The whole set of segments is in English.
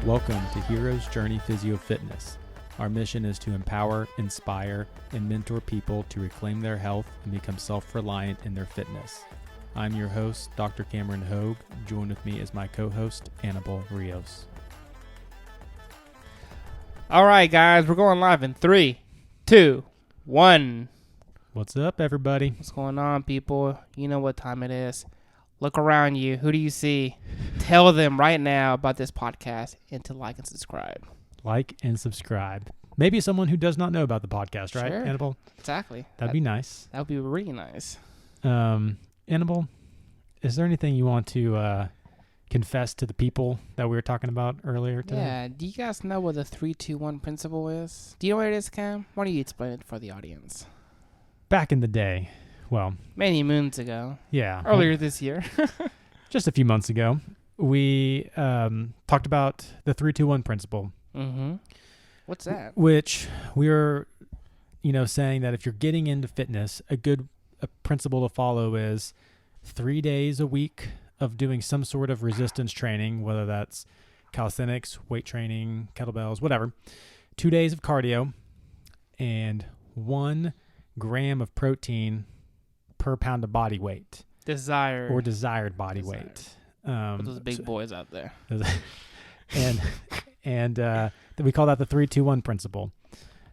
Welcome to Hero's Journey Physio Fitness. Our mission is to empower, inspire, and mentor people to reclaim their health and become self-reliant in their fitness. I'm your host, Dr. Cameron Hogue. Join with me as my co-host, Annabelle Rios. All right, guys, we're going live in 3, 2, 1. What's up, everybody? What's going on, people? You know what time it is. Look around you. Who do you see? Tell them right now about this podcast and to like and subscribe. Like and subscribe. Maybe someone who does not know about the podcast, right, Sure. Annabelle? Exactly. That'd be nice. That would be really nice. Annabelle, is there anything you want to confess to the people that we were talking about earlier today? Yeah. Do you guys know what the 3-2-1 principle is? Do you know what it is, Cam? Why don't you explain it for the audience? Back in the day, well, Many moons ago. yeah. Earlier this year. Just a few months ago, we talked about the 3-2-1 principle. Mm-hmm. What's that? Which we were, saying that if you're getting into fitness, a principle to follow is 3 days a week of doing some sort of resistance training, whether that's calisthenics, weight training, kettlebells, whatever. 2 days of cardio and 1 gram of protein per pound of body weight. Desired body weight. For those big boys out there. And we call that the 3-2-1 principle,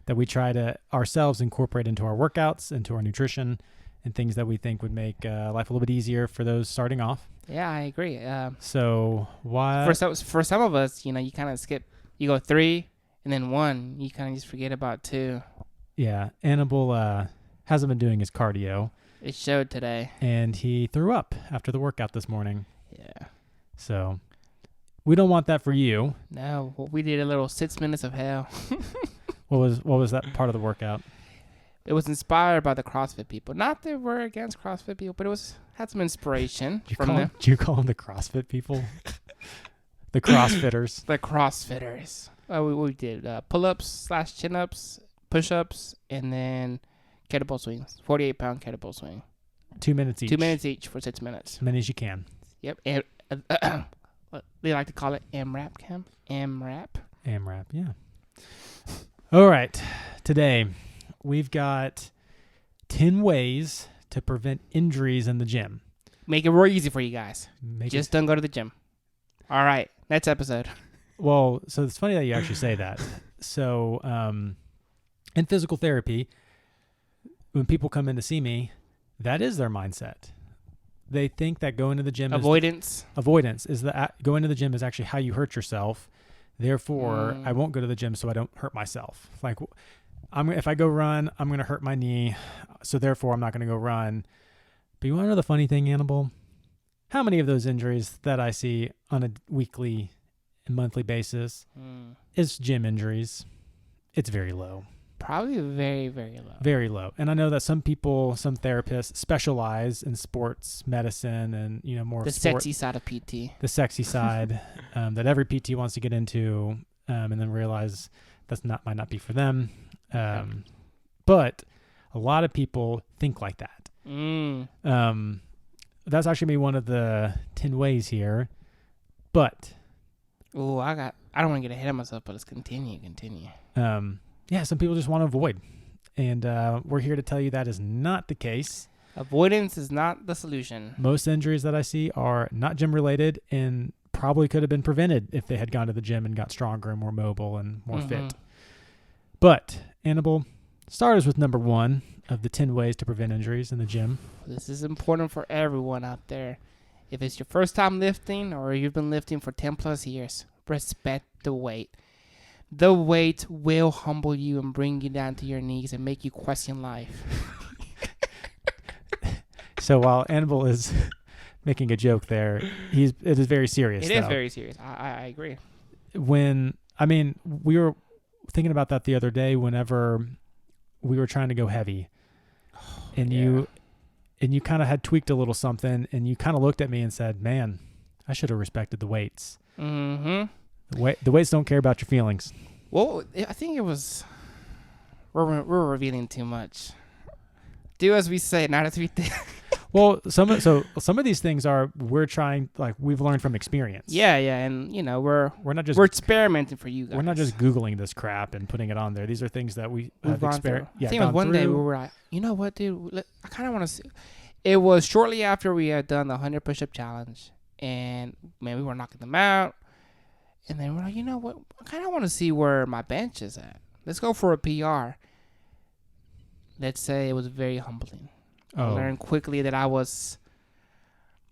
that we try to ourselves incorporate into our workouts, into our nutrition, and things that we think would make life a little bit easier for those starting off. Yeah, I agree. So why? For some of us, you kind of skip. You go 3 and then 1. You kind of just forget about 2. Yeah, Annabelle hasn't been doing his cardio. It showed today. And he threw up after the workout this morning. Yeah. So we don't want that for you. No, we did a little 6 minutes of hell. What was that part of the workout? It was inspired by the CrossFit people. Not that we're against CrossFit people, but had some inspiration from them. Do you call them the CrossFit people? The CrossFitters. The CrossFitters. We did pull-ups / chin-ups, push-ups, and then kettlebell swings. 48-pound kettlebell swing. 2 minutes each. 2 minutes each for 6 minutes. As many as you can. Yep. And, what they like to call it AMRAP, Cam. AMRAP. AMRAP, yeah. All right. Today, we've got 10 ways to prevent injuries in the gym. Make it real easy for you guys. Just don't go to the gym. All right. Next episode. Well, so it's funny that you actually say that. So, in physical therapy, when people come in to see me, that is their mindset. They think that going to the gym avoidance is that going to the gym is actually how you hurt yourself. Therefore, I won't go to the gym so I don't hurt myself. Like, if I go run, I'm going to hurt my knee, so therefore I'm not going to go run. But you want to know the funny thing, Annabelle? How many of those injuries that I see on a weekly and monthly basis is gym injuries? It's very low. Probably very, very low. Very low. And I know that some therapists specialize in sports medicine and, more the sexy side of PT. The sexy side that every PT wants to get into and then realize might not be for them. But a lot of people think like that. That's actually one of the 10 ways here. But I don't want to get ahead of myself, but let's continue. Yeah, some people just want to avoid. And we're here to tell you that is not the case. Avoidance is not the solution. Most injuries that I see are not gym related and probably could have been prevented if they had gone to the gym and got stronger and more mobile and more fit. But, Annabelle, start us with number 1 of the 10 ways to prevent injuries in the gym. This is important for everyone out there. If it's your first time lifting or you've been lifting for 10 plus years, respect the weight. The weight will humble you and bring you down to your knees and make you question life. So while Annabelle is making a joke there, it is very serious. It is very serious. I agree. We were thinking about that the other day whenever we were trying to go heavy. And you kind of had tweaked a little something and you kind of looked at me and said, man, I should have respected the weights. Mm-hmm. The weights don't care about your feelings. Well, I think it was we're revealing too much. Do as we say, not as we think. Well, some of these things we've learned from experience. Yeah, and we're not just we're experimenting for you guys. we're not just Googling this crap and putting it on there. These are things that we've gone through. Yeah, I think it was one day we were like, you know what, dude? I kind of want to see. It was shortly after we had done the 100 push-up challenge, and man, we were knocking them out. And then we're like, you know what? I kind of want to see where my bench is at. Let's go for a PR. Let's say it was very humbling. I learned quickly that I was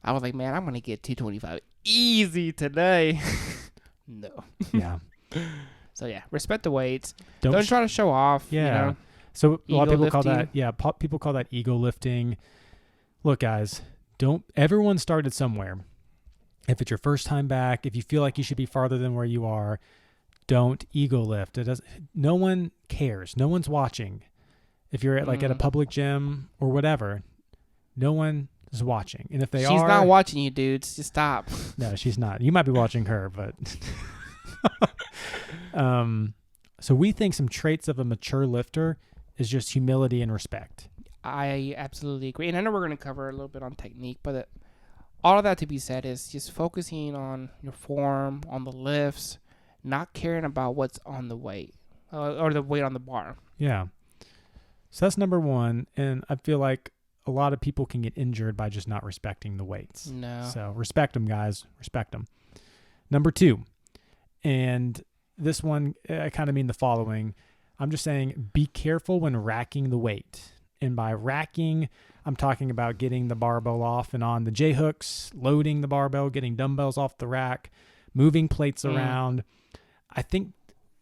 like, man, I'm going to get 225 easy today. No. Yeah. So, yeah, respect the weights. Don't try to show off. Yeah. So a lot of people call lifting. people call that ego lifting. Look, guys, everyone started somewhere. If it's your first time back, if you feel like you should be farther than where you are, don't ego lift. No one cares. No one's watching. If you're at a public gym or whatever, no one is watching. And if she's not watching you, dudes. Just stop. No, she's not. You might be watching her, but so we think some traits of a mature lifter is just humility and respect. I absolutely agree. And I know we're going to cover a little bit on technique, but all of that to be said is just focusing on your form, on the lifts, not caring about what's on the weight or the weight on the bar. Yeah. So that's number one. And I feel like a lot of people can get injured by just not respecting the weights. No. So respect them, guys. Respect them. Number two, and this one, I kind of mean the following. I'm just saying be careful when racking the weight. And by racking, I'm talking about getting the barbell off and on the J-hooks, loading the barbell, getting dumbbells off the rack, moving plates around. I think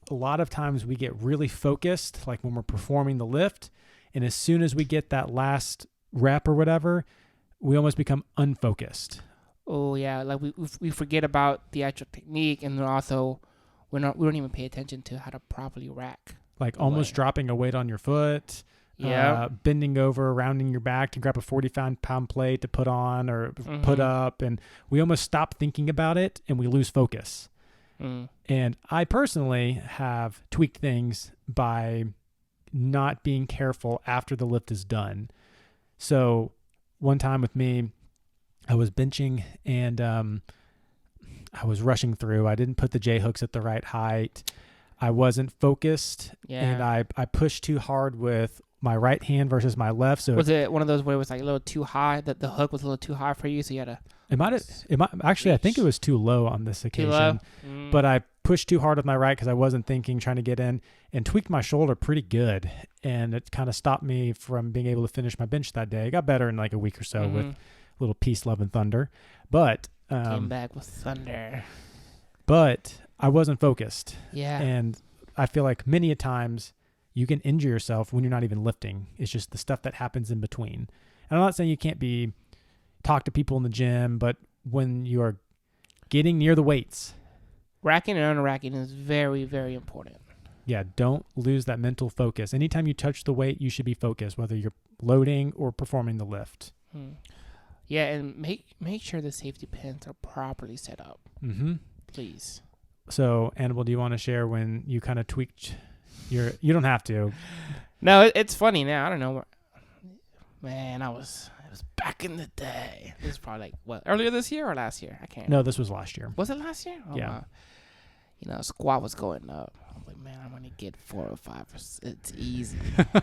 a lot of times we get really focused, like when we're performing the lift, and as soon as we get that last rep or whatever, we almost become unfocused. Oh, yeah. Like we forget about the actual technique, and then also we don't even pay attention to how to properly rack. Like almost dropping a weight on your foot. Yeah, bending over, rounding your back to grab a 40-pound plate to put on or put up, and we almost stop thinking about it and we lose focus. And I personally have tweaked things by not being careful after the lift is done. So one time with me, I was benching and I was rushing through. I didn't put the J-hooks at the right height. I wasn't focused, and I pushed too hard with my right hand versus my left. So was it one of those where it was like a little too high, that the hook was a little too high for you, so you had to... It might actually, I think it was too low on this occasion. But I pushed too hard with my right because I wasn't thinking, trying to get in, and tweaked my shoulder pretty good. And it kind of stopped me from being able to finish my bench that day. It got better in like a week or so with a little peace, love, and thunder. But came back with thunder. But I wasn't focused. Yeah. And I feel like many a times you can injure yourself when you're not even lifting. It's just the stuff that happens in between. And I'm not saying you can't talk to people in the gym, but when you are getting near the weights, racking and unracking is very, very important. Yeah, don't lose that mental focus. Anytime you touch the weight, you should be focused, whether you're loading or performing the lift. Yeah, and make sure the safety pins are properly set up. Please. So, Annabelle, do you want to share when you kind of tweaked you don't have to. No, it's funny now. I don't know. Man, it was back in the day. This is probably earlier this year or last year? I can't. No, this was last year. Was it last year? Oh, yeah. Wow. Squat was going up. I'm like, man, I'm going to get 4 or 5. It's easy.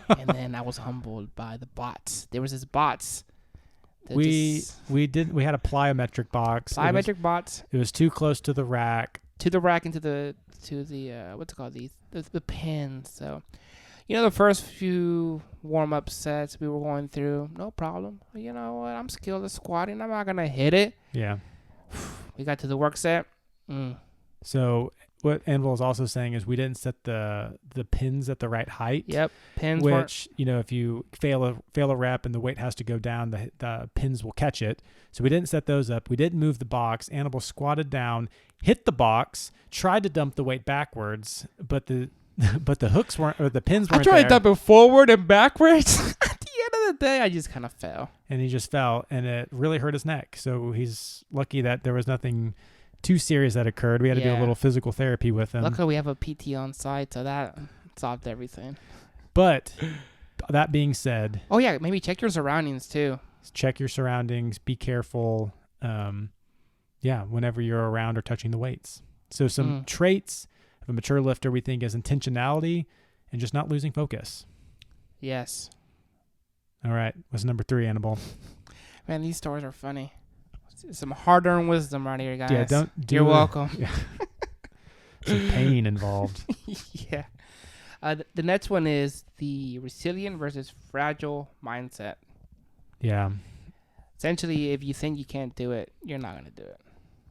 And then I was humbled by the bots. There was this bots. We had a plyometric box. Bots. It was too close to the rack. To the rack and to the what's it called, the pins. So, the first few warm-up sets we were going through, no problem. You know what? I'm skilled at squatting. I'm not gonna hit it. Yeah. We got to the work set. So what Anvil is also saying is we didn't set the pins at the right height. Yep, pins. Which if you fail a rep and the weight has to go down, the pins will catch it. So we didn't set those up. We didn't move the box. Annabelle squatted down, hit the box, tried to dump the weight backwards, but the hooks weren't, or the pins weren't there. I tried to dump it forward and backwards. At the end of the day, I just kind of fell. And he just fell, and it really hurt his neck. So he's lucky that there was nothing too serious that occurred. We had to do a little physical therapy with him. Luckily, we have a PT on site, so that solved everything. But that being said... Oh, yeah, maybe check your surroundings, too. check your surroundings, be careful. Whenever you're around or touching the weights. So some traits of a mature lifter we think is intentionality and just not losing focus. Yes. All right. What's number 3, Annabelle? Man, these stories are funny. Some hard-earned wisdom right here, guys. Yeah, You're welcome. Yeah. Some pain involved. Yeah. The next one is the resilient versus fragile mindset. Yeah. Essentially, if you think you can't do it, you're not going to do it.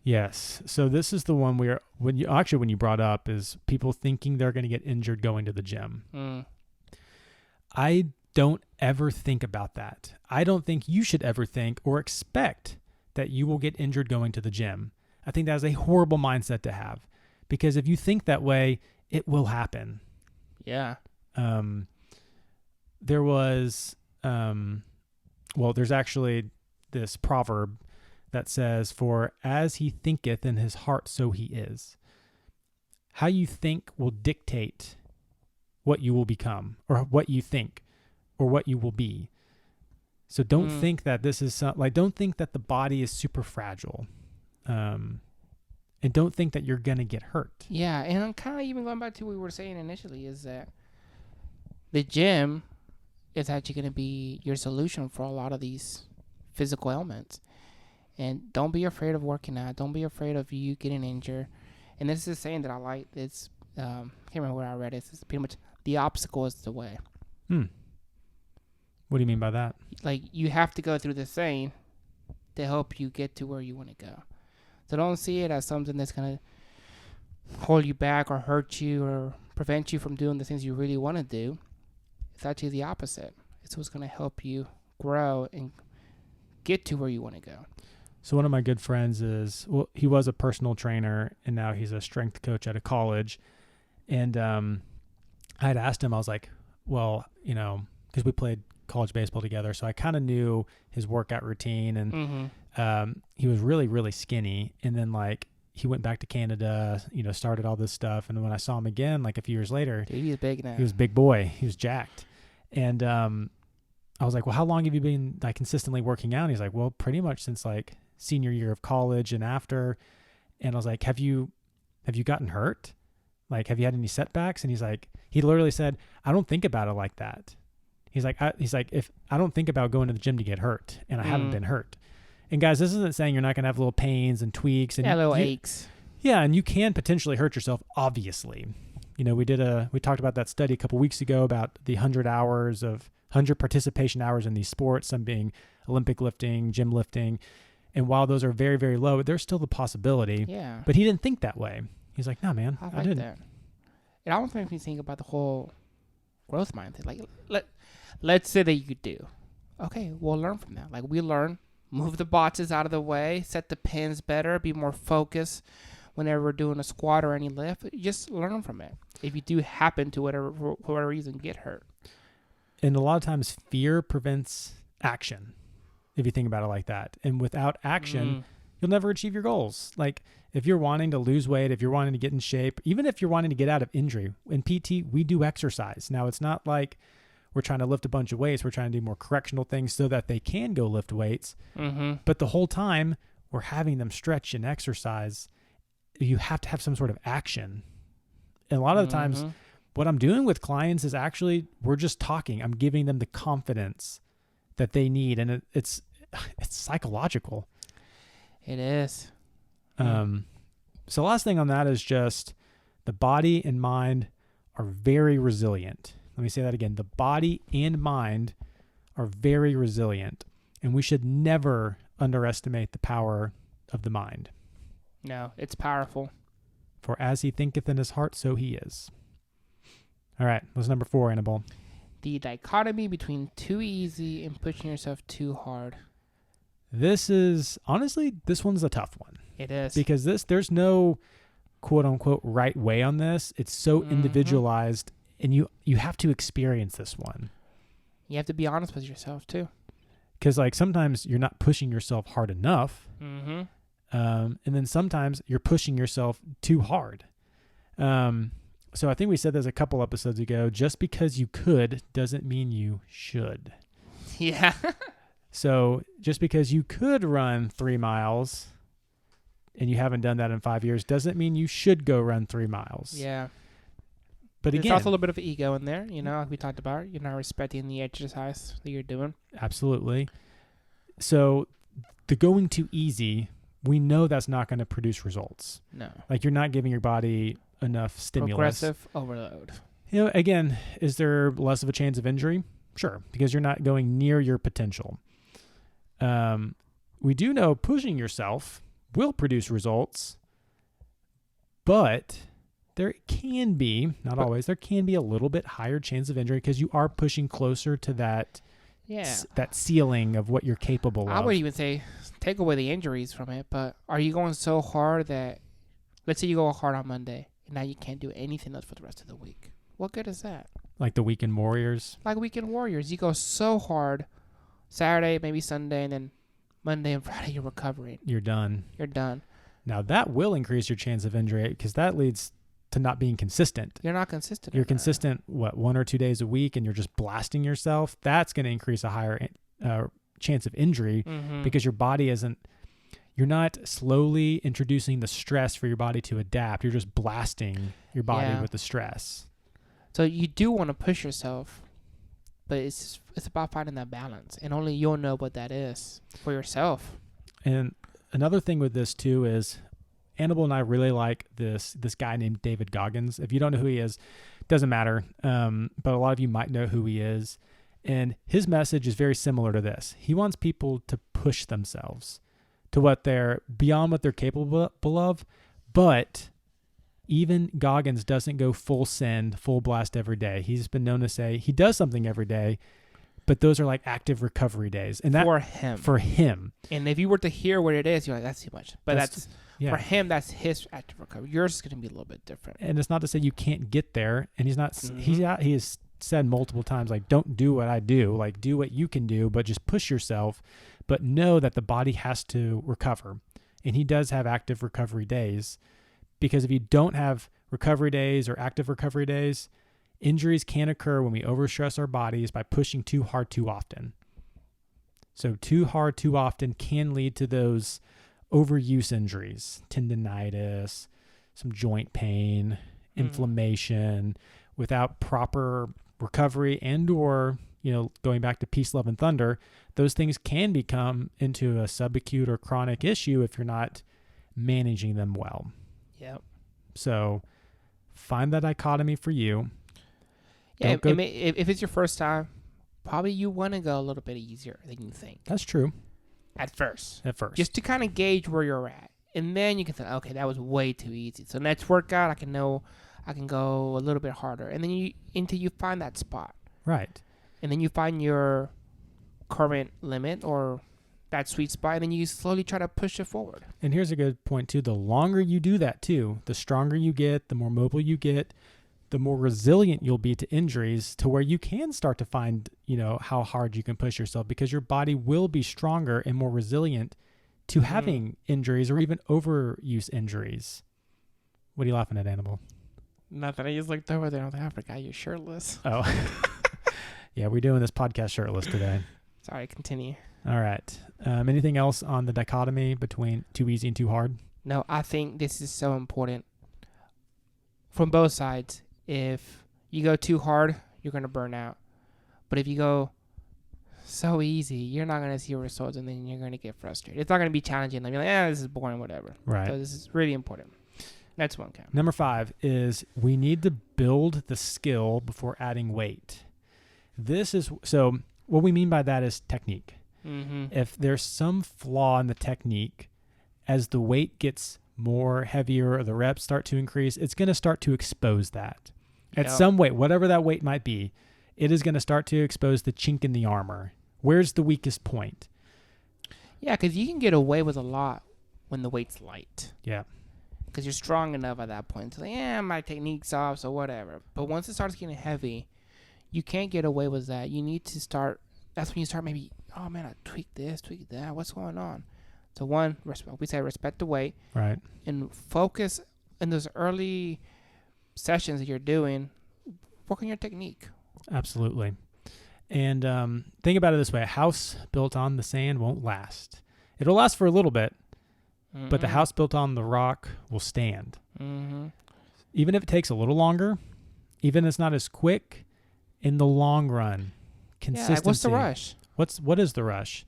Yes. So this is the one where when you brought up is people thinking they're going to get injured going to the gym. I don't ever think about that. I don't think you should ever think or expect that you will get injured going to the gym. I think that is a horrible mindset to have, because if you think that way, it will happen. Yeah. There's actually this proverb that says, "For as he thinketh in his heart, so he is." How you think will dictate what you will become, or what you think, or what you will be. So don't think that this is don't think that the body is super fragile, and don't think that you're gonna get hurt. Yeah, and I'm kind of even going back to what we were saying initially, is that the gym is actually going to be your solution for a lot of these physical ailments. And don't be afraid of working out. Don't be afraid of you getting injured. And this is a saying that I like. It's can't remember where I read it. It's pretty much the obstacle is the way. What do you mean by that? Like, you have to go through the thing to help you get to where you want to go. So don't see it as something that's going to hold you back or hurt you or prevent you from doing the things you really want to do. It's actually the opposite. It's what's going to help you grow and get to where you want to go. So one of my good friends he was a personal trainer, and now he's a strength coach at a college. And I had asked him, I was like, well, because we played college baseball together, so I kind of knew his workout routine, and he was really, really skinny. And then he went back to Canada, started all this stuff. And when I saw him again, a few years later, dude, he's big now. He was a big boy. He was jacked. And I was like, well, how long have you been consistently working out? And he's like, well, pretty much since senior year of college and after. And I was like, have you gotten hurt? Have you had any setbacks? And he literally said, I don't think about it like that. He's like, if I don't think about going to the gym to get hurt, and I haven't been hurt. And guys, this isn't saying you're not going to have little pains and tweaks and little aches. Yeah. And you can potentially hurt yourself, obviously. We talked about that study a couple weeks ago about the 100 participation hours in these sports, some being Olympic lifting, gym lifting. And while those are very, very low, there's still the possibility. Yeah. But he didn't think that way. He's like, no, man, I didn't. That. It almost makes me think about the whole growth mindset. Let's say that you do. Okay, we'll learn from that. We learn, move the boxes out of the way, set the pins better, be more focused whenever we're doing a squat or any lift. Just learn from it. If you do happen to, for whatever reason, get hurt. And a lot of times fear prevents action, if you think about it like that. And without action, you'll never achieve your goals. If you're wanting to lose weight, if you're wanting to get in shape, even if you're wanting to get out of injury, in PT, we do exercise. Now, it's not like we're trying to lift a bunch of weights. We're trying to do more correctional things so that they can go lift weights. But the whole time, we're having them stretch and exercise. You have to have some sort of action. And a lot of the times, what I'm doing with clients is actually, we're just talking. I'm giving them the confidence that they need. And it's psychological. It is. So last thing on that is just the body and mind are very resilient. Let me say that again. The body and mind are very resilient, and we should never underestimate the power of the mind. No, it's powerful. For as he thinketh in his heart, so he is. All right. What's number 4, Annabelle? The dichotomy between too easy and pushing yourself too hard. This one's a tough one. It is. Because there's no quote unquote right way on this. It's so individualized, and you have to experience this one. You have to be honest with yourself too. Because sometimes you're not pushing yourself hard enough. And then sometimes you're pushing yourself too hard. So I think we said this a couple episodes ago. Just because you could doesn't mean you should. Yeah. So just because you could run 3 miles and you haven't done that in 5 years doesn't mean you should go run 3 miles. Yeah. But There's again, also a little bit of ego in there, like we talked about. You're not respecting the exercise that you're doing. absolutely. So the going too easy, we know that's not going to produce results. No. Like you're not giving your body enough stimulus. Progressive overload. Again, is there less of a chance of injury? Sure, because you're not going near your potential. We do know pushing yourself will produce results, but there can be, not always, there can be a little bit higher chance of injury because you are pushing closer to that ceiling of what you're capable of. I would even say take away the injuries from it, but are you going so hard that, let's say you go hard on Monday, and now you can't do anything else for the rest of the week? What good is that? Like the weekend warriors? Like weekend warriors. You go so hard Saturday, maybe Sunday, and then Monday and Friday you're recovering. You're done. You're done. Now that will increase your chance of injury because that leads to not being consistent. You're not consistent. You're consistent, 1 or 2 days a week, and you're just blasting yourself. That's going to increase a higher chance of injury because your body you're not slowly introducing the stress for your body to adapt. You're just blasting your body with the stress. So you do want to push yourself, but it's about finding that balance, and only you'll know what that is for yourself. And another thing with this too is Annabelle and I really like this guy named David Goggins. If you don't know who he is, doesn't matter. But a lot of you might know who he is. And his message is very similar to this. He wants people to push themselves to beyond what they're capable of. But even Goggins doesn't go full send, full blast every day. He's been known to say he does something every day, but those are like active recovery days. And that for him. And if you were to hear what it is, you're like, that's too much. But that's for him, that's his active recovery. Yours is going to be a little bit different. And it's not to say you can't get there. And he's not, he has said multiple times, like, don't do what I do. Like, do what you can do, but just push yourself. But know that the body has to recover. And he does have active recovery days. Because if you don't have recovery days or active recovery days, injuries can occur when we overstress our bodies by pushing too hard too often. So too hard too often can lead to those overuse injuries, tendinitis, some joint pain, inflammation, without proper recovery and or, going back to peace, love, and thunder, those things can become into a subacute or chronic issue if you're not managing them well. Yep. So find that dichotomy for you. Yeah, if it's your first time, probably you want to go a little bit easier than you think. That's true. At first. Just to kind of gauge where you're at. And then you can think, okay, that was way too easy. So next workout, I can go a little bit harder. And then until you find that spot. Right. And then you find your current limit or that sweet spot, and then you slowly try to push it forward. And here's a good point, too. The longer you do that, too, the stronger you get, the more mobile you get, the more resilient you'll be to injuries to where you can start to find, how hard you can push yourself because your body will be stronger and more resilient to having injuries or even overuse injuries. What are you laughing at, Annabelle? Nothing. I just looked over there and I forgot you're shirtless. Oh. Yeah, we're doing this podcast shirtless today. Sorry, continue. All right. Anything else on the dichotomy between too easy and too hard? No, I think this is so important from both sides. If you go too hard, you're going to burn out. But if you go so easy, you're not going to see results, and then you're going to get frustrated. It's not going to be challenging. You're like, this is boring, whatever. Right. So this is really important. That's one count. Number 5 is we need to build the skill before adding weight. So what we mean by that is technique. Mm-hmm. If there's some flaw in the technique, as the weight gets more heavier or the reps start to increase, it's going to start to expose that. At some weight, whatever that weight might be, it is going to start to expose the chink in the armor. Where's the weakest point? Yeah, because you can get away with a lot when the weight's light. Yeah. Because you're strong enough at that point. So, my technique's off, so whatever. But once it starts getting heavy, you can't get away with that. You need to start. That's when you start maybe, oh, man, I tweaked this, tweaked that. What's going on? So, one, we say respect the weight. Right. And focus in those early sessions that you're doing, work on your technique. Absolutely. And think about it this way. A house built on the sand won't last. It'll last for a little bit, but the house built on the rock will stand. Mm-hmm. Even if it takes a little longer, even if it's not as quick, in the long run, consistency. Yeah, like what's the rush? What is the rush?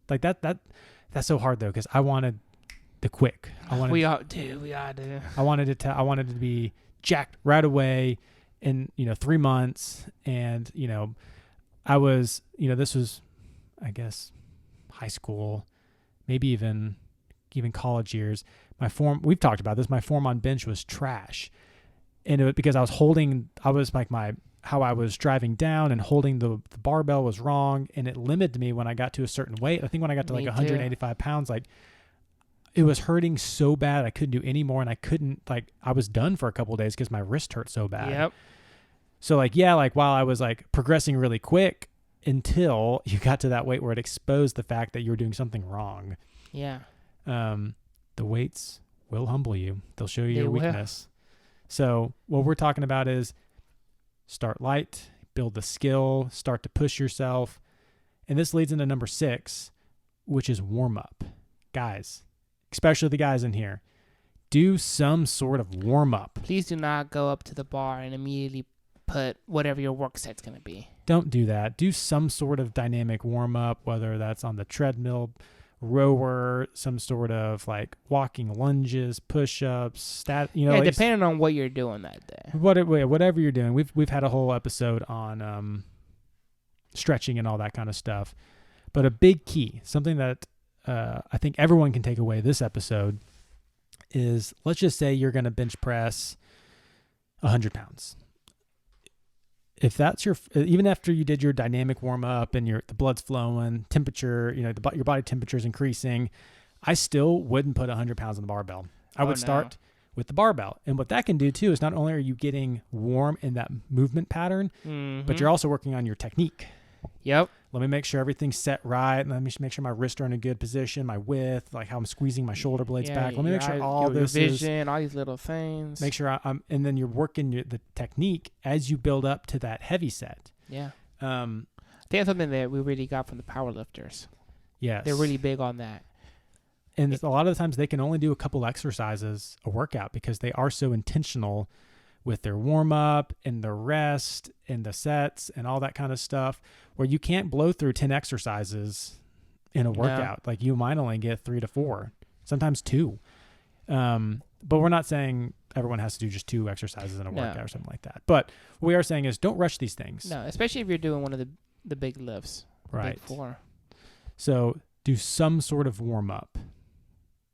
Like that's so hard though, because I wanted the quick. We all do. I wanted it to be jacked right away in 3 months, and I was this was, I guess, high school, maybe even college years. We've talked about this. My form on bench was trash, and because I was like how I was driving down and holding the barbell was wrong, and it limited me when I got to a certain weight. I think when I got to like 185 pounds, like it was hurting so bad I couldn't do any more, and I was done for a couple of days because my wrist hurt so bad. Yep. So while I was like progressing really quick until you got to that weight where it exposed the fact that you were doing something wrong. Yeah. The weights will humble you. They'll show you They your will. weakness. So what we're talking about is start light, build the skill, start to push yourself. And this leads into number 6, which is warm up. Guys, especially the guys in here, do some sort of warm up. Please do not go up to the bar and immediately put whatever your work set's going to be. Don't do that. Do some sort of dynamic warm up, whether that's on the treadmill, rower, some sort of like walking lunges, push-ups, Depending on what you're doing that day. Whatever you're doing. We've had a whole episode on stretching and all that kind of stuff. But a big key, something that I think everyone can take away this episode is, let's just say you're going to bench press 100 pounds. If that's even after you did your dynamic warm up and the blood's flowing, temperature, your body temperature is increasing, I still wouldn't put 100 pounds on the barbell. I would start with the barbell. And what that can do too is not only are you getting warm in that movement pattern, but you're also working on your technique. Yep. Let me make sure everything's set right. Let me make sure my wrists are in a good position, my width, like how I'm squeezing my shoulder blades back. Let me make sure all this your vision, all these little things. Make sure and then you're working the technique as you build up to that heavy set. Yeah. I think that's something that we really got from the powerlifters. Yes. They're really big on that. And a lot of the times they can only do a couple exercises a workout because they are so intentional with their warm up and the rest and the sets and all that kind of stuff, where you can't blow through 10 exercises in a workout. No. Like you might only get 3 to 4, sometimes 2. But we're not saying everyone has to do just 2 exercises in a workout or something like that. But what we are saying is don't rush these things. No, especially if you're doing one of the big lifts. Right. Big 4. So do some sort of warm up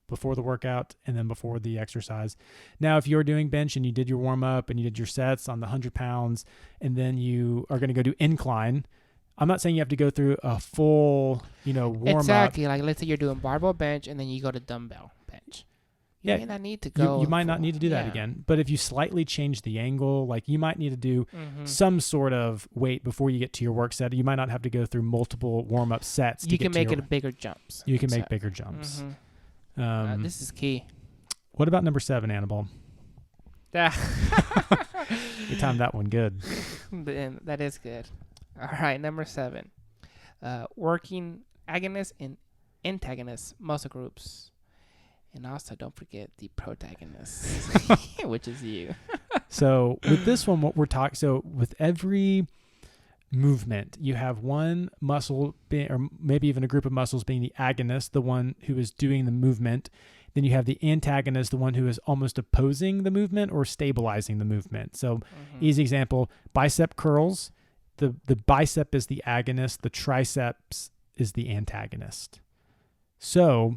before the workout and then before the exercise. Now, if you're doing bench and you did your warm up and you did your sets on the 100 pounds and then you are going to go do incline, I'm not saying you have to go through a full, warm up. Exactly. Like let's say you're doing barbell bench and then you go to dumbbell bench. You may not need to go. You might not need to do that again. But if you slightly change the angle, like you might need to do some sort of weight before you get to your work set. You might not have to go through multiple warm up sets. You can make it bigger jumps. You can make bigger jumps. Mm-hmm. This is key. What about number 7, Annabelle? You timed that one good. That is good. All right, number 7. Working agonist and antagonist muscle groups. And also don't forget the protagonist, which is you. So with this one, what we're talking, so with every movement, you have one muscle or maybe even a group of muscles being the agonist, the one who is doing the movement. Then you have the antagonist, the one who is almost opposing the movement or stabilizing the movement. So easy example, bicep curls, the bicep is the agonist, the triceps is the antagonist. So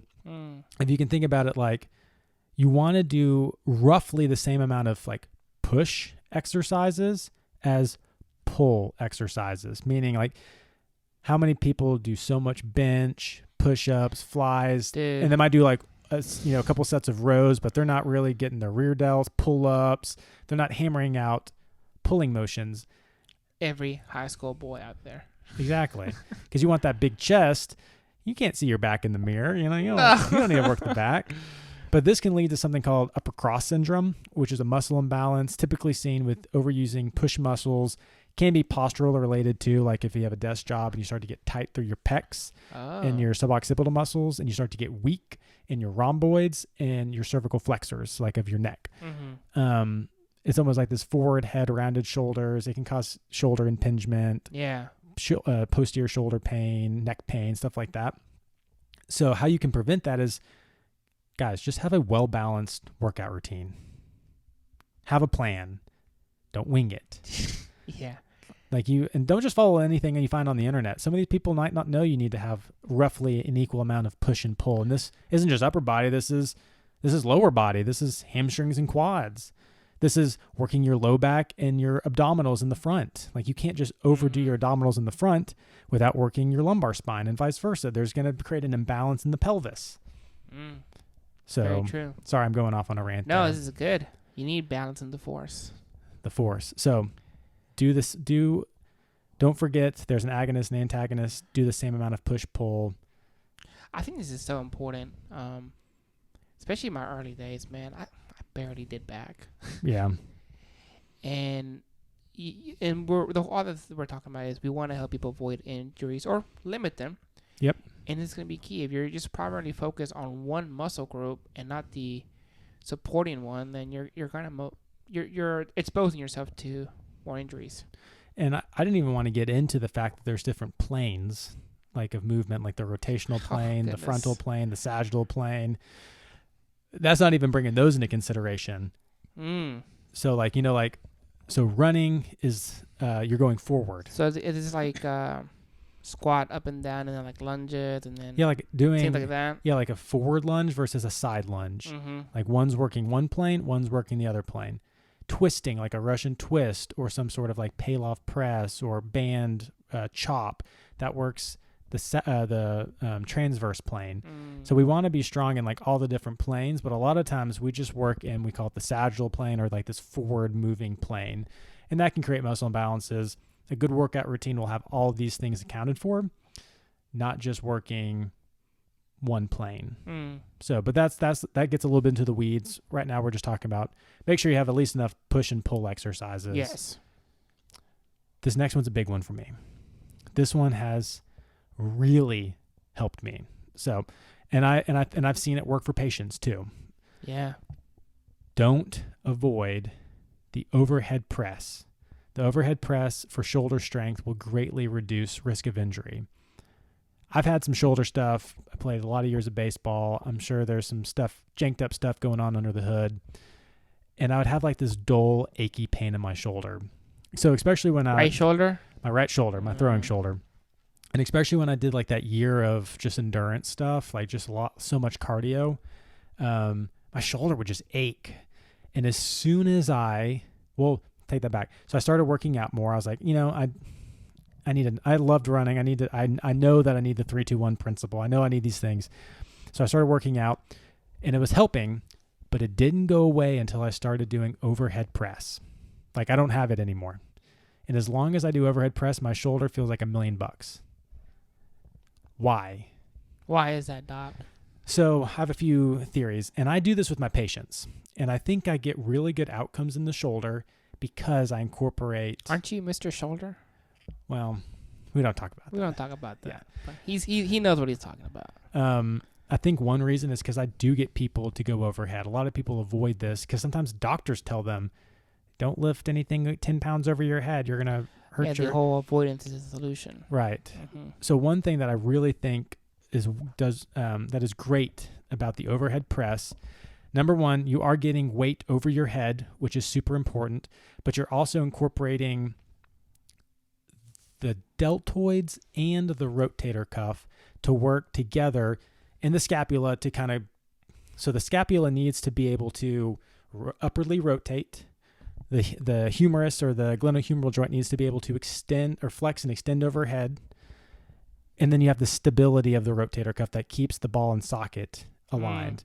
if you can think about it, like you want to do roughly the same amount of like push exercises as pull exercises, meaning like how many people do so much bench, push-ups, flies, and they might do like a couple sets of rows, but they're not really getting their rear delts, pull-ups. They're not hammering out pulling motions. Every high school boy out there. Exactly. Because you want that big chest. You can't see your back in the mirror. You don't need to work the back. But this can lead to something called upper cross syndrome, which is a muscle imbalance typically seen with overusing push muscles, Can be postural related too, like if you have a desk job and you start to get tight through your pecs and your suboccipital muscles, and you start to get weak in your rhomboids and your cervical flexors, like of your neck. Mm-hmm. It's almost like this forward head, rounded shoulders. It can cause shoulder impingement, Yeah. posterior shoulder pain, neck pain, stuff like that. So how you can prevent that is, guys, just have a well-balanced workout routine. Have a plan. Don't wing it. Yeah. And don't just follow anything you find on the internet. Some of these people might not know you need to have roughly an equal amount of push and pull. And this isn't just upper body. This is lower body. This is hamstrings and quads. This is working your low back and your abdominals in the front. Like, you can't just overdo your abdominals in the front without working your lumbar spine, and vice versa. There's going to create an imbalance in the pelvis. So, very true. Sorry, I'm going off on a rant. No, there. this is good. You need balance in the force. The force. So don't forget there's an agonist and antagonist. Do the same amount of push-pull. I think this is so important, especially in my early days, man. I barely did back. Yeah. And the other thing we're talking about is we want to help people avoid injuries or limit them. Yep. And it's going to be key. If you're just primarily focused on one muscle group and not the supporting one, then you're going to you're exposing yourself to more injuries. And I didn't even want to get into the fact that there's different planes, like, of movement, like the rotational plane, the frontal plane, the sagittal plane. That's not even bringing those into consideration. So, so running is you're going forward. So it is like squat up and down, and then like lunges, and then like doing things like that. Yeah, like a forward lunge versus a side lunge. Mm-hmm. Like, one's working one plane, one's working the other plane. Twisting, like a Russian twist or some sort of like Palov press or band chop, that works the transverse plane. So we want to be strong in like all the different planes, but a lot of times we just work in, we call it the sagittal plane, or like this forward moving plane, and that can create muscle imbalances. A good workout routine will have all these things accounted for, not just working one plane. So, but that gets a little bit into the weeds. Right now we're just talking about make sure you have at least enough push and pull exercises. Yes. This next one's a big one for me. This one has really helped me. So, and I've seen it work for patients too. Yeah. Don't avoid the overhead press. The overhead press for shoulder strength will greatly reduce risk of injury. I've had some shoulder stuff. I played a lot of years of baseball. I'm sure there's some stuff, janked up stuff going on under the hood. And I would have like this dull, achy pain in my shoulder. So especially when right shoulder? My right shoulder, my throwing shoulder. And especially when I did like that year of just endurance stuff, like just so much cardio, my shoulder would just ache. And as soon as take that back. So I started working out more. I was like, I loved running. I know that I need the 3-2-1 principle. I know I need these things. So I started working out, and it was helping, but it didn't go away until I started doing overhead press. Like, I don't have it anymore. And as long as I do overhead press, my shoulder feels like $1 million. Why? Why is that, Doc? So I have a few theories, and I do this with my patients, and I think I get really good outcomes in the shoulder because I incorporate... Aren't you Mr. Shoulder? Well, we don't talk about that. We don't talk about that. Yeah. But he knows what he's talking about. I think one reason is because I do get people to go overhead. A lot of people avoid this because sometimes doctors tell them, don't lift anything 10 pounds over your head. You're going to hurt the whole avoidance is a solution. Right. Mm-hmm. So one thing that I really think that is great about the overhead press, number one, you are getting weight over your head, which is super important, but you're also incorporating the deltoids and the rotator cuff to work together in the scapula to kind of, so the scapula needs to be able to upwardly rotate. The humerus or the glenohumeral joint needs to be able to extend or flex and extend overhead. And then you have the stability of the rotator cuff that keeps the ball and socket aligned.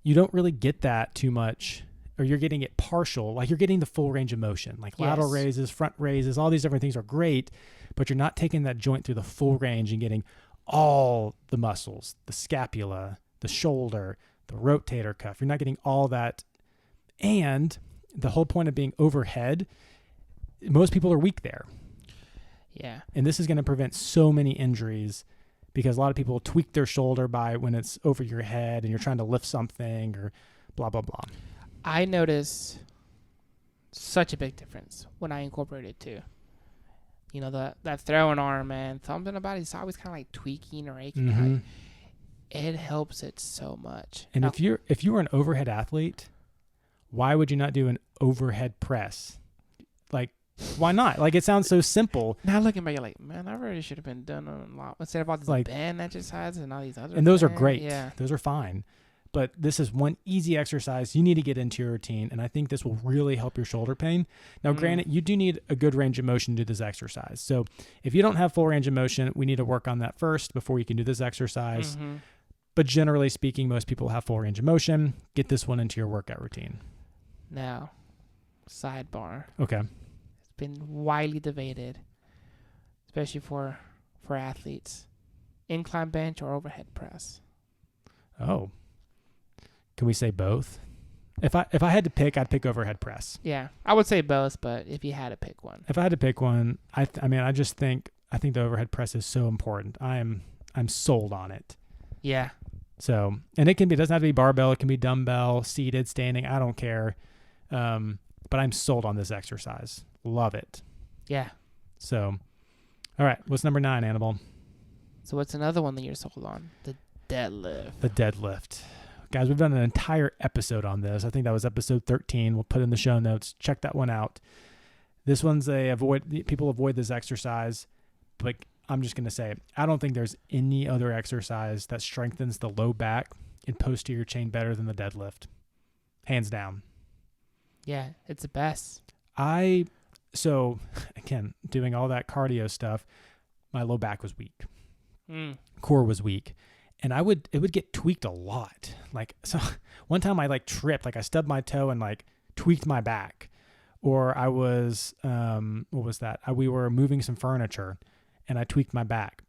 You don't really get that too much, or you're getting it partial, like you're getting the full range of motion, like lateral raises, front raises, all these different things are great, but you're not taking that joint through the full range and getting all the muscles, the scapula, the shoulder, the rotator cuff. You're not getting all that. And the whole point of being overhead most people are weak there. Yeah. And this is going to prevent so many injuries because a lot of people tweak their shoulder by when it's over your head and you're trying to lift something or blah, blah, blah. I notice such a big difference when I incorporate it too. You know, that throwing arm, man, something about it's always kind of like tweaking or aching. Mm-hmm. It helps it so much. And Now, if you were an overhead athlete, why would you not do an overhead press? Like, why not? Like, it sounds so simple. now looking back, you're like, man, I really should have been done a lot instead of all these Like- band exercises and all these other. And those are things. great. Yeah. Those are fine. But this is one easy exercise you need to get into your routine, and I think this will really help your shoulder pain. Now, granted, you do need a good range of motion to do this exercise. So if you don't have full range of motion, we need to work on that first before you can do this exercise. Mm-hmm. But generally speaking, most people have full range of motion. Get this one into your workout routine. Now, sidebar. Okay. It's been widely debated, especially for athletes. Incline bench or overhead press? Oh. Can we say both? If I had to pick, I'd pick overhead press. Yeah, I would say both, but if you had to pick one. If I had to pick one, I think the overhead press is so important. I'm sold on it. Yeah. So, and it doesn't have to be barbell. It can be dumbbell, seated, standing. I don't care. But I'm sold on this exercise. Love it. Yeah. So, all right. What's number 9, Annabelle? So what's another one that you're sold on? The deadlift. The deadlift. Guys, we've done an entire episode on this. I think that was episode 13. We'll put in the show notes. Check that one out. This one's people avoid this exercise, but I'm just going to say, I don't think there's any other exercise that strengthens the low back and posterior chain better than the deadlift. Hands down. Yeah, it's the best. So again, doing all that cardio stuff, my low back was weak. Core was weak. And it would get tweaked a lot. Like, so one time I tripped, I stubbed my toe and tweaked my back. Or I was, what was that? We were moving some furniture and I tweaked my back.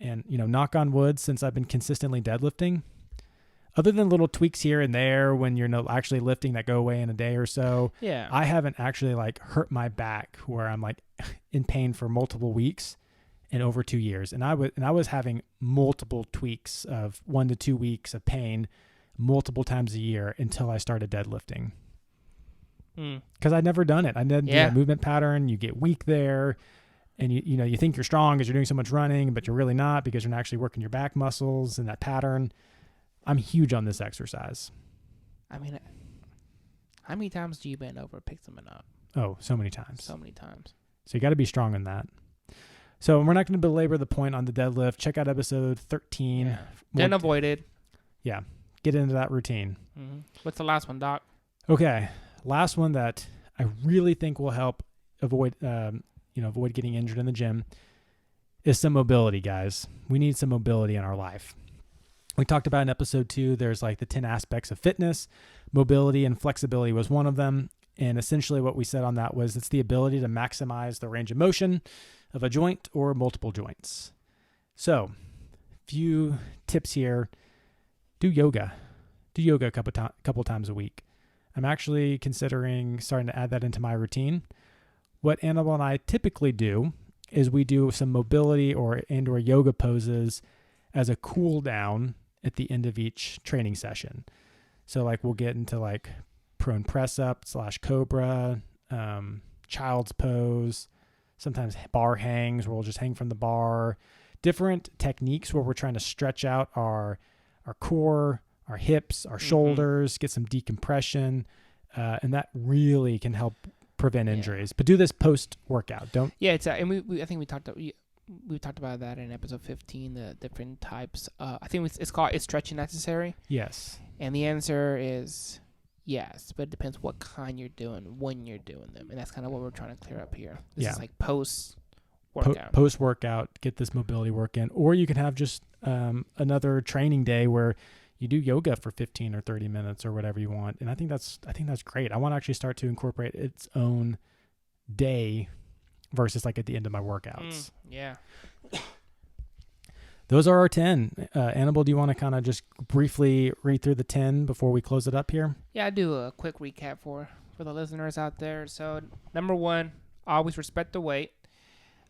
And, knock on wood, since I've been consistently deadlifting, other than little tweaks here and there when you're actually lifting that go away in a day or so, Yeah. I haven't actually hurt my back where I'm in pain for multiple weeks in over 2 years. And I was having multiple tweaks of 1 to 2 weeks of pain multiple times a year until I started deadlifting. Because I'd never done it. I didn't do that movement pattern. You get weak there, and you think you're strong because you're doing so much running, but you're really not because you're not actually working your back muscles and that pattern. I'm huge on this exercise. I mean, how many times do you bend over, pick something up? Oh, so many times. So many times. So you got to be strong in that. So we're not going to belabor the point on the deadlift. Check out episode 13. Yeah. Then avoided. Yeah. Get into that routine. Mm-hmm. What's the last one, Doc? Okay. Last one that I really think will help avoid getting injured in the gym is some mobility, guys. We need some mobility in our life. We talked about in episode 2, there's the 10 aspects of fitness. Mobility and flexibility was one of them. And essentially what we said on that was it's the ability to maximize the range of motion of a joint or multiple joints. So, few tips here. Do yoga. Do yoga a couple times a week. I'm actually considering starting to add that into my routine. What Annabelle and I typically do is we do some mobility or yoga poses as a cool down at the end of each training session. So we'll get into prone press up / cobra, child's pose, sometimes bar hangs where we'll just hang from the bar, different techniques where we're trying to stretch out our core, our hips, our shoulders, get some decompression, and that really can help prevent injuries. But do this post workout. Don't. Yeah, it's and I think we talked about that in episode 15. The different types. I think it's called "Is Stretching Necessary?" Yes. And the answer is yes, but it depends what kind you're doing when you're doing them, and that's kind of what we're trying to clear up here. This is post workout. Post workout, get this mobility work in, or you can have just another training day where you do yoga for 15 or 30 minutes or whatever you want. And I think that's great. I want to actually start to incorporate its own day versus at the end of my workouts. Yeah. Those are our 10. Annabelle, do you want to kind of just briefly read through the 10 before we close it up here? Yeah, I do a quick recap for the listeners out there. So number 1, always respect the weight.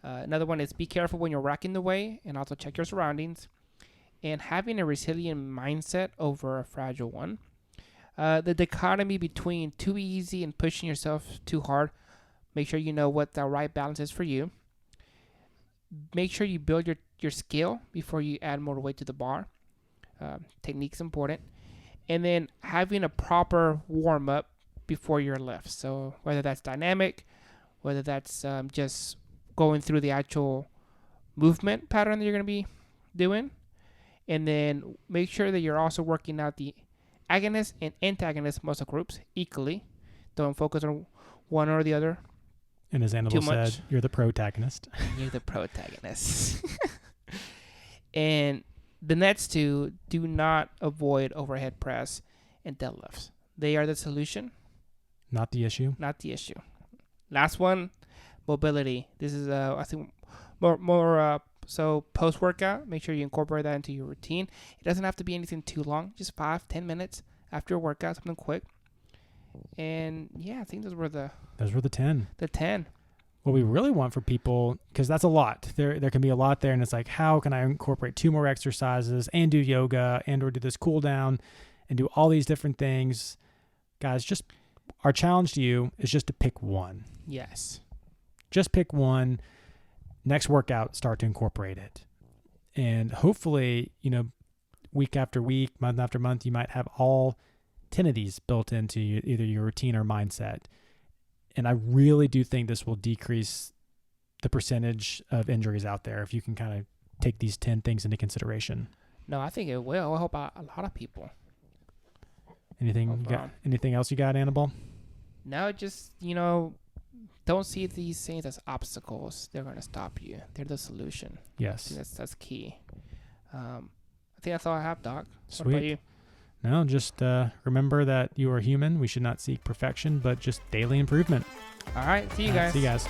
Another one is be careful when you're racking the weight and also check your surroundings. And having a resilient mindset over a fragile one. The dichotomy between too easy and pushing yourself too hard. Make sure you know what the right balance is for you. Make sure you build your skill before you add more weight to the bar. Technique's important. And then having a proper warm-up before your lift. So whether that's dynamic, whether that's just going through the actual movement pattern that you're going to be doing. And then make sure that you're also working out the agonist and antagonist muscle groups equally. Don't focus on one or the other. And as Annabelle said, you're the protagonist. You're the protagonist. And the next two, do not avoid overhead press and deadlifts. They are the solution. Not the issue. Not the issue. Last one, mobility. This is, I think, more so post-workout, make sure you incorporate that into your routine. It doesn't have to be anything too long, just 5-10 minutes after a workout, something quick. And yeah, I think those were the 10. The 10. What we really want for people, because that's a lot. There can be a lot there, and it's like, how can I incorporate 2 more exercises and do yoga and or do this cool down and do all these different things? Guys, just our challenge to you is just to pick one. Yes. Just pick one. Next workout, start to incorporate it. And hopefully, week after week, month after month, you might have all 10 of these built into either your routine or mindset. And I really do think this will decrease the percentage of injuries out there if you can kind of take these 10 things into consideration. No, I think it will. I hope a lot of people. Anything else you got, Annabelle? No, just, don't see these things as obstacles. They're going to stop you. They're the solution. Yes. I think that's key. I think that's all I have, Doc. Sweet. What about you? No, just remember that you are human. We should not seek perfection, but just daily improvement. All right. See you guys. See you guys.